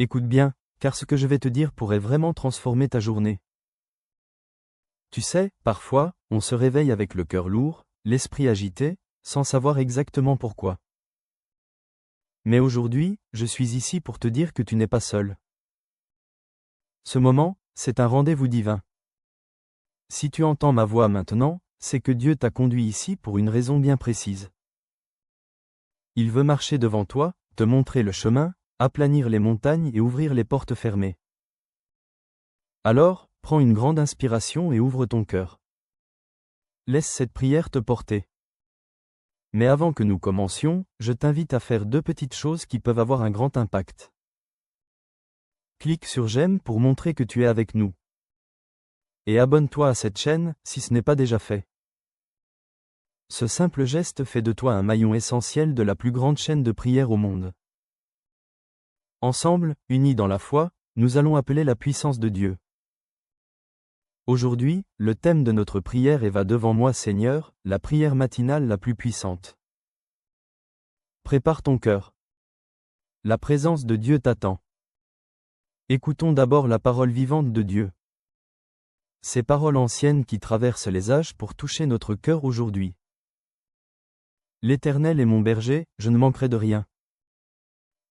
Écoute bien, car ce que je vais te dire pourrait vraiment transformer ta journée. Tu sais, parfois, on se réveille avec le cœur lourd, l'esprit agité, sans savoir exactement pourquoi. Mais aujourd'hui, je suis ici pour te dire que tu n'es pas seul. Ce moment, c'est un rendez-vous divin. Si tu entends ma voix maintenant, c'est que Dieu t'a conduit ici pour une raison bien précise. Il veut marcher devant toi, te montrer le chemin, aplanir les montagnes et ouvrir les portes fermées. Alors, prends une grande inspiration et ouvre ton cœur. Laisse cette prière te porter. Mais avant que nous commencions, je t'invite à faire 2 petites choses qui peuvent avoir un grand impact. Clique sur j'aime pour montrer que tu es avec nous. Et abonne-toi à cette chaîne, si ce n'est pas déjà fait. Ce simple geste fait de toi un maillon essentiel de la plus grande chaîne de prière au monde. Ensemble, unis dans la foi, nous allons appeler la puissance de Dieu. Aujourd'hui, le thème de notre prière est « Va devant moi Seigneur », la prière matinale la plus puissante. Prépare ton cœur. La présence de Dieu t'attend. Écoutons d'abord la parole vivante de Dieu. Ces paroles anciennes qui traversent les âges pour toucher notre cœur aujourd'hui. L'Éternel est mon berger, je ne manquerai de rien.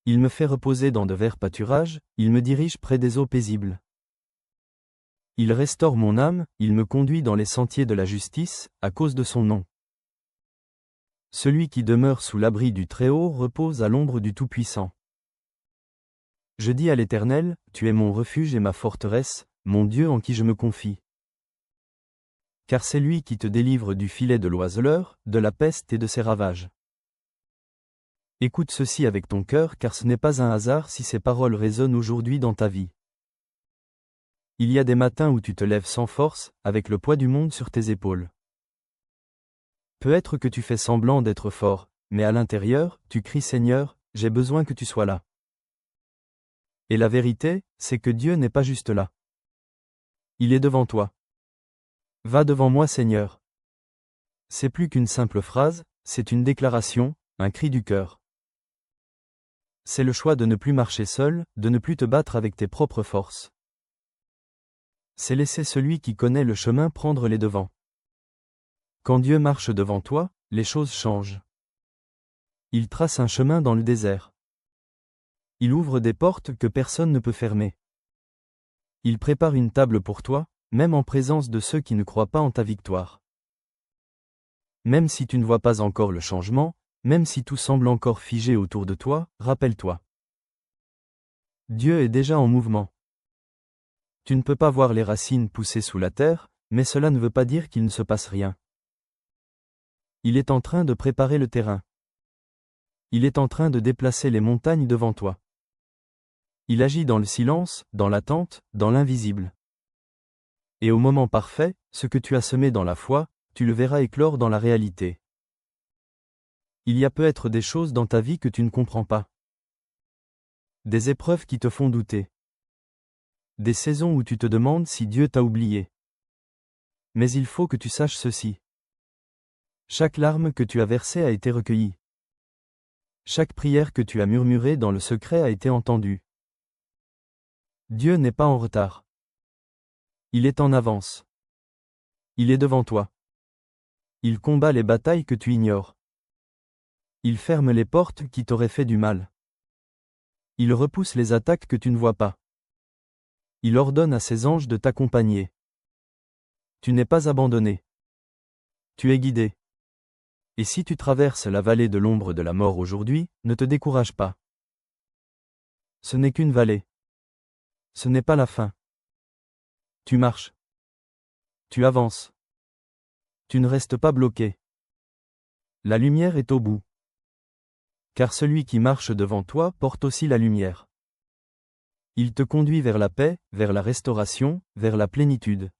Il me fait reposer dans de verts pâturages, il me dirige près des eaux paisibles. Il restaure mon âme, il me conduit dans les sentiers de la justice, à cause de son nom. Celui qui demeure sous l'abri du Très-Haut repose à l'ombre du Tout-Puissant. Je dis à l'Éternel, tu es mon refuge et ma forteresse, mon Dieu en qui je me confie. Car c'est lui qui te délivre du filet de l'oiseleur, de la peste et de ses ravages. Écoute ceci avec ton cœur car ce n'est pas un hasard si ces paroles résonnent aujourd'hui dans ta vie. Il y a des matins où tu te lèves sans force, avec le poids du monde sur tes épaules. Peut-être que tu fais semblant d'être fort, mais à l'intérieur, tu cries Seigneur, j'ai besoin que tu sois là. Et la vérité, c'est que Dieu n'est pas juste là. Il est devant toi. Va devant moi Seigneur. C'est plus qu'une simple phrase, c'est une déclaration, un cri du cœur. C'est le choix de ne plus marcher seul, de ne plus te battre avec tes propres forces. C'est laisser celui qui connaît le chemin prendre les devants. Quand Dieu marche devant toi, les choses changent. Il trace un chemin dans le désert. Il ouvre des portes que personne ne peut fermer. Il prépare une table pour toi, même en présence de ceux qui ne croient pas en ta victoire. Même si tu ne vois pas encore le changement, même si tout semble encore figé autour de toi, rappelle-toi. Dieu est déjà en mouvement. Tu ne peux pas voir les racines pousser sous la terre, mais cela ne veut pas dire qu'il ne se passe rien. Il est en train de préparer le terrain. Il est en train de déplacer les montagnes devant toi. Il agit dans le silence, dans l'attente, dans l'invisible. Et au moment parfait, ce que tu as semé dans la foi, tu le verras éclore dans la réalité. Il y a peut-être des choses dans ta vie que tu ne comprends pas. Des épreuves qui te font douter. Des saisons où tu te demandes si Dieu t'a oublié. Mais il faut que tu saches ceci. Chaque larme que tu as versée a été recueillie. Chaque prière que tu as murmurée dans le secret a été entendue. Dieu n'est pas en retard. Il est en avance. Il est devant toi. Il combat les batailles que tu ignores. Il ferme les portes qui t'auraient fait du mal. Il repousse les attaques que tu ne vois pas. Il ordonne à ses anges de t'accompagner. Tu n'es pas abandonné. Tu es guidé. Et si tu traverses la vallée de l'ombre de la mort aujourd'hui, ne te décourage pas. Ce n'est qu'une vallée. Ce n'est pas la fin. Tu marches. Tu avances. Tu ne restes pas bloqué. La lumière est au bout. Car celui qui marche devant toi porte aussi la lumière. Il te conduit vers la paix, vers la restauration, vers la plénitude.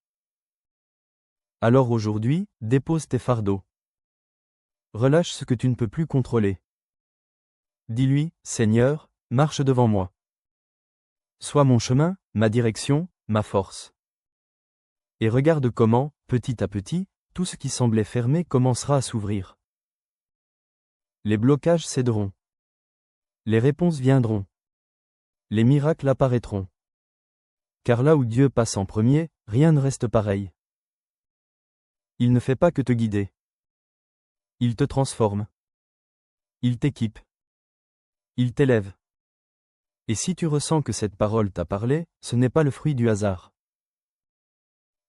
Alors aujourd'hui, dépose tes fardeaux. Relâche ce que tu ne peux plus contrôler. Dis-lui, Seigneur, marche devant moi. Sois mon chemin, ma direction, ma force. Et regarde comment, petit à petit, tout ce qui semblait fermé commencera à s'ouvrir. Les blocages céderont. Les réponses viendront. les miracles apparaîtront. Car là où Dieu passe en premier, rien ne reste pareil. Il ne fait pas que te guider. Il te transforme. Il t'équipe. Il t'élève. Et si tu ressens que cette parole t'a parlé, ce n'est pas le fruit du hasard.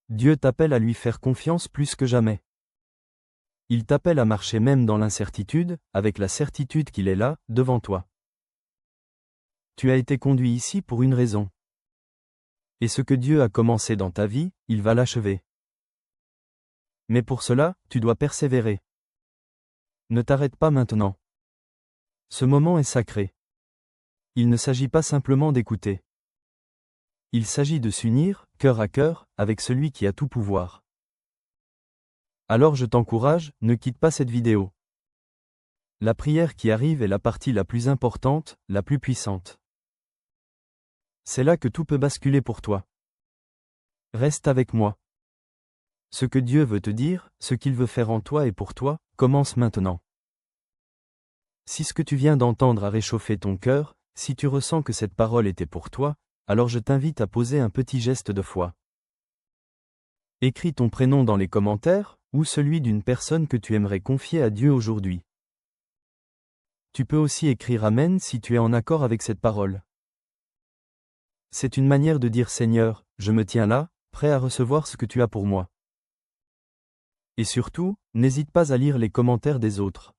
Dieu t'appelle à lui faire confiance plus que jamais. Il t'appelle à marcher même dans l'incertitude, avec la certitude qu'il est là, devant toi. Tu as été conduit ici pour une raison. Et ce que Dieu a commencé dans ta vie, il va l'achever. Mais pour cela, tu dois persévérer. Ne t'arrête pas maintenant. Ce moment est sacré. Il ne s'agit pas simplement d'écouter. Il s'agit de s'unir, cœur à cœur, avec celui qui a tout pouvoir. Alors je t'encourage, ne quitte pas cette vidéo. La prière qui arrive est la partie la plus importante, la plus puissante. C'est là que tout peut basculer pour toi. Reste avec moi. Ce que Dieu veut te dire, ce qu'il veut faire en toi et pour toi, commence maintenant. Si ce que tu viens d'entendre a réchauffé ton cœur, si tu ressens que cette parole était pour toi, alors je t'invite à poser un petit geste de foi. Écris ton prénom dans les commentaires, ou celui d'une personne que tu aimerais confier à Dieu aujourd'hui. Tu peux aussi écrire Amen si tu es en accord avec cette parole. C'est une manière de dire Seigneur, je me tiens là, prêt à recevoir ce que tu as pour moi. Et surtout, n'hésite pas à lire les commentaires des autres.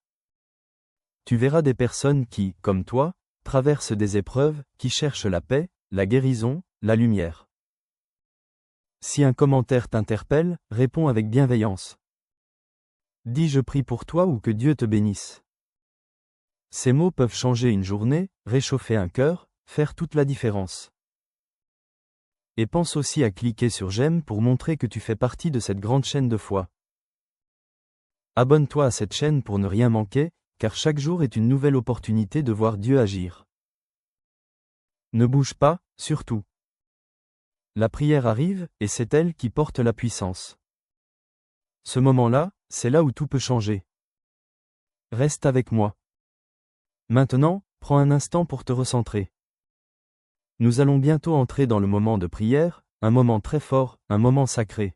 Tu verras des personnes qui, comme toi, traversent des épreuves, qui cherchent la paix, la guérison, la lumière. Si un commentaire t'interpelle, réponds avec bienveillance. Dis je prie pour toi ou que Dieu te bénisse. Ces mots peuvent changer une journée, réchauffer un cœur, faire toute la différence. Et pense aussi à cliquer sur j'aime pour montrer que tu fais partie de cette grande chaîne de foi. Abonne-toi à cette chaîne pour ne rien manquer, car chaque jour est une nouvelle opportunité de voir Dieu agir. Ne bouge pas, surtout. La prière arrive, et c'est elle qui porte la puissance. Ce moment-là, c'est là où tout peut changer. Reste avec moi. Maintenant, prends un instant pour te recentrer. Nous allons bientôt entrer dans le moment de prière, un moment très fort, un moment sacré.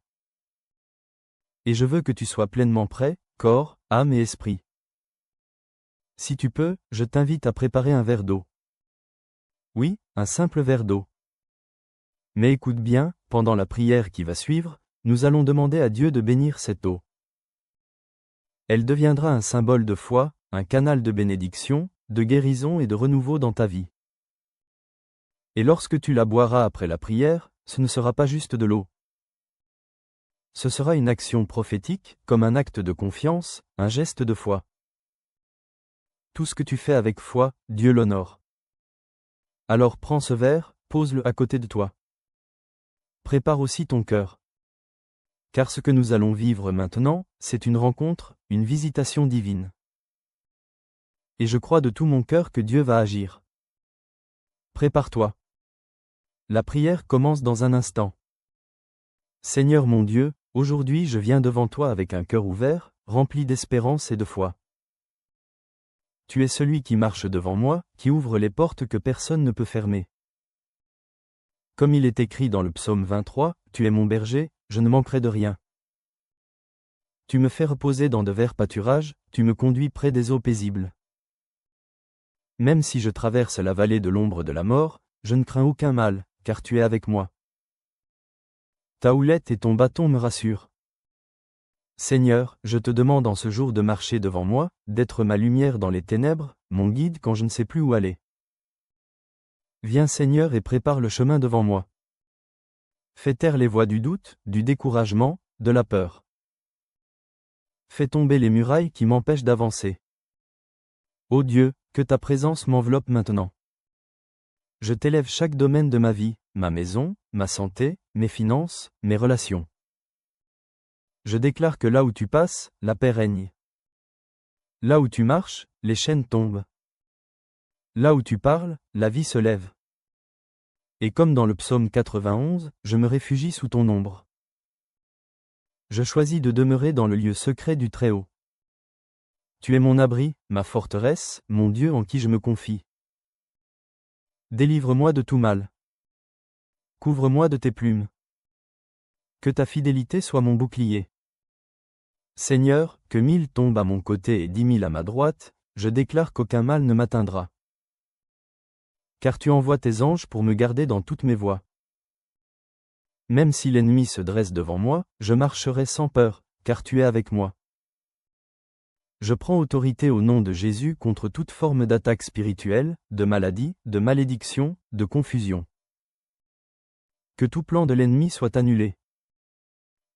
Et je veux que tu sois pleinement prêt, corps, âme et esprit. Si tu peux, je t'invite à préparer un verre d'eau. Oui, un simple verre d'eau. Mais écoute bien, pendant la prière qui va suivre, nous allons demander à Dieu de bénir cette eau. Elle deviendra un symbole de foi, un canal de bénédiction, de guérison et de renouveau dans ta vie. Et lorsque tu la boiras après la prière, ce ne sera pas juste de l'eau. Ce sera une action prophétique, comme un acte de confiance, un geste de foi. Tout ce que tu fais avec foi, Dieu l'honore. Alors prends ce verre, pose-le à côté de toi. Prépare aussi ton cœur. Car ce que nous allons vivre maintenant, c'est une rencontre, une visitation divine. Et je crois de tout mon cœur que Dieu va agir. Prépare-toi. La prière commence dans un instant. Seigneur mon Dieu, aujourd'hui je viens devant toi avec un cœur ouvert, rempli d'espérance et de foi. Tu es celui qui marche devant moi, qui ouvre les portes que personne ne peut fermer. Comme il est écrit dans le psaume 23, tu es mon berger, je ne manquerai de rien. Tu me fais reposer dans de verts pâturages, tu me conduis près des eaux paisibles. Même si je traverse la vallée de l'ombre de la mort, je ne crains aucun mal, car tu es avec moi. Ta houlette et ton bâton me rassurent. Seigneur, je te demande en ce jour de marcher devant moi, d'être ma lumière dans les ténèbres, mon guide quand je ne sais plus où aller. Viens Seigneur et prépare le chemin devant moi. Fais taire les voix du doute, du découragement, de la peur. Fais tomber les murailles qui m'empêchent d'avancer. Ô Dieu, que ta présence m'enveloppe maintenant. Je t'élève chaque domaine de ma vie, ma maison, ma santé, mes finances, mes relations. Je déclare que là où tu passes, la paix règne. Là où tu marches, les chaînes tombent. Là où tu parles, la vie se lève. Et comme dans le psaume 91, je me réfugie sous ton ombre. Je choisis de demeurer dans le lieu secret du Très-Haut. Tu es mon abri, ma forteresse, mon Dieu en qui je me confie. Délivre-moi de tout mal. Couvre-moi de tes plumes. Que ta fidélité soit mon bouclier. Seigneur, que 1000 tombent à mon côté et 10 000 à ma droite, je déclare qu'aucun mal ne m'atteindra. Car tu envoies tes anges pour me garder dans toutes mes voies. Même si l'ennemi se dresse devant moi, je marcherai sans peur, car tu es avec moi. Je prends autorité au nom de Jésus contre toute forme d'attaque spirituelle, de maladie, de malédiction, de confusion. Que tout plan de l'ennemi soit annulé.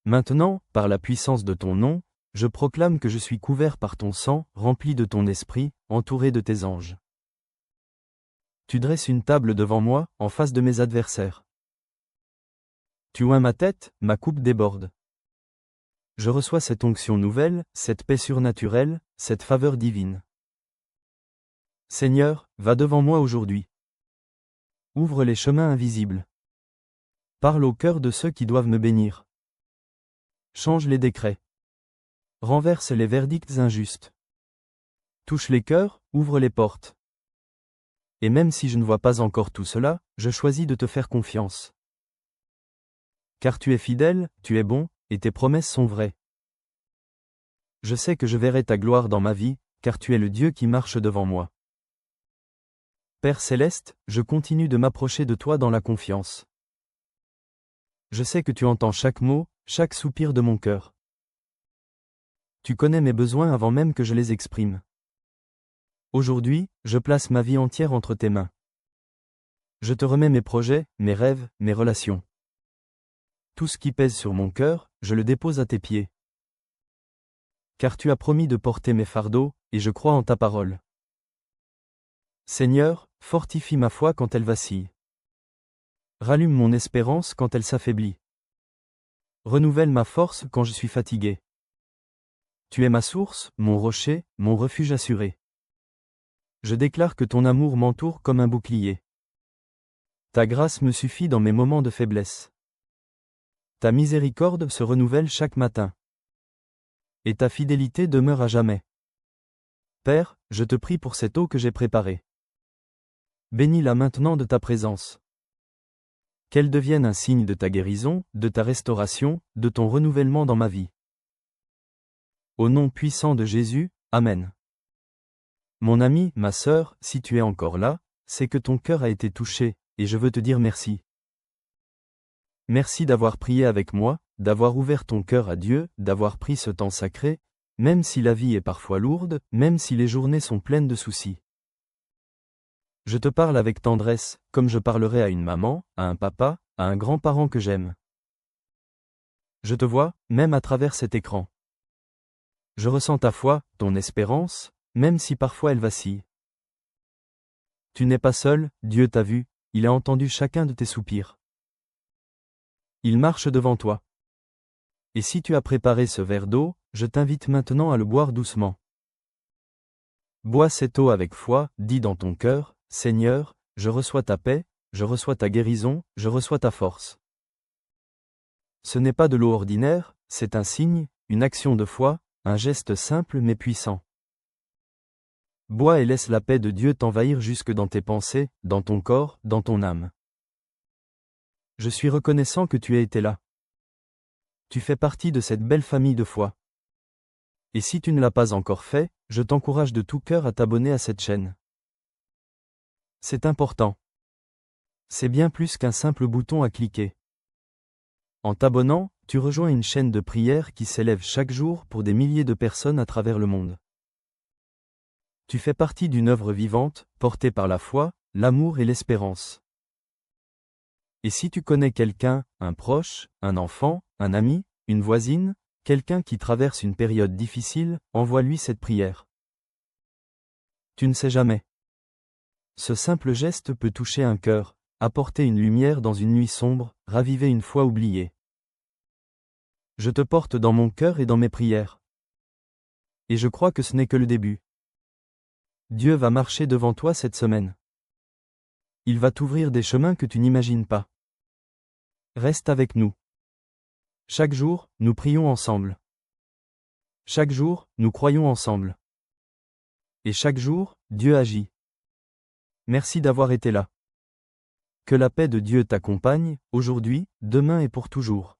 Maintenant, par la puissance de ton nom, je proclame que je suis couvert par ton sang, rempli de ton esprit, entouré de tes anges. Tu dresses une table devant moi, en face de mes adversaires. Tu oins ma tête, ma coupe déborde. Je reçois cette onction nouvelle, cette paix surnaturelle, cette faveur divine. Seigneur, va devant moi aujourd'hui. Ouvre les chemins invisibles. Parle au cœur de ceux qui doivent me bénir. Change les décrets. Renverse les verdicts injustes. Touche les cœurs, ouvre les portes. Et même si je ne vois pas encore tout cela, je choisis de te faire confiance. Car tu es fidèle, tu es bon, et tes promesses sont vraies. Je sais que je verrai ta gloire dans ma vie, car tu es le Dieu qui marche devant moi. Père céleste, je continue de m'approcher de toi dans la confiance. Je sais que tu entends chaque mot, chaque soupir de mon cœur. Tu connais mes besoins avant même que je les exprime. Aujourd'hui, je place ma vie entière entre tes mains. Je te remets mes projets, mes rêves, mes relations. Tout ce qui pèse sur mon cœur, je le dépose à tes pieds. Car tu as promis de porter mes fardeaux, et je crois en ta parole. Seigneur, fortifie ma foi quand elle vacille. Rallume mon espérance quand elle s'affaiblit. Renouvelle ma force quand je suis fatigué. Tu es ma source, mon rocher, mon refuge assuré. Je déclare que ton amour m'entoure comme un bouclier. Ta grâce me suffit dans mes moments de faiblesse. Ta miséricorde se renouvelle chaque matin. Et ta fidélité demeure à jamais. Père, je te prie pour cette eau que j'ai préparée. Bénis-la maintenant de ta présence. Qu'elle devienne un signe de ta guérison, de ta restauration, de ton renouvellement dans ma vie. Au nom puissant de Jésus, Amen. Mon ami, ma sœur, si tu es encore là, c'est que ton cœur a été touché, et je veux te dire merci. Merci d'avoir prié avec moi, d'avoir ouvert ton cœur à Dieu, d'avoir pris ce temps sacré, même si la vie est parfois lourde, même si les journées sont pleines de soucis. Je te parle avec tendresse, comme je parlerais à une maman, à un papa, à un grand-parent que j'aime. Je te vois, même à travers cet écran. Je ressens ta foi, ton espérance, même si parfois elle vacille. Tu n'es pas seul, Dieu t'a vu, il a entendu chacun de tes soupirs. Il marche devant toi. Et si tu as préparé ce verre d'eau, je t'invite maintenant à le boire doucement. Bois cette eau avec foi, dis dans ton cœur, Seigneur, je reçois ta paix, je reçois ta guérison, je reçois ta force. Ce n'est pas de l'eau ordinaire, c'est un signe, une action de foi, un geste simple mais puissant. Bois et laisse la paix de Dieu t'envahir jusque dans tes pensées, dans ton corps, dans ton âme. Je suis reconnaissant que tu aies été là. Tu fais partie de cette belle famille de foi. Et si tu ne l'as pas encore fait, je t'encourage de tout cœur à t'abonner à cette chaîne. C'est important. C'est bien plus qu'un simple bouton à cliquer. En t'abonnant, tu rejoins une chaîne de prière qui s'élève chaque jour pour des milliers de personnes à travers le monde. Tu fais partie d'une œuvre vivante, portée par la foi, l'amour et l'espérance. Et si tu connais quelqu'un, un proche, un enfant, un ami, une voisine, quelqu'un qui traverse une période difficile, envoie-lui cette prière. Tu ne sais jamais. Ce simple geste peut toucher un cœur, apporter une lumière dans une nuit sombre, raviver une foi oubliée. Je te porte dans mon cœur et dans mes prières. Et je crois que ce n'est que le début. Dieu va marcher devant toi cette semaine. Il va t'ouvrir des chemins que tu n'imagines pas. Reste avec nous. Chaque jour, nous prions ensemble. Chaque jour, nous croyons ensemble. Et chaque jour, Dieu agit. Merci d'avoir été là. Que la paix de Dieu t'accompagne, aujourd'hui, demain et pour toujours.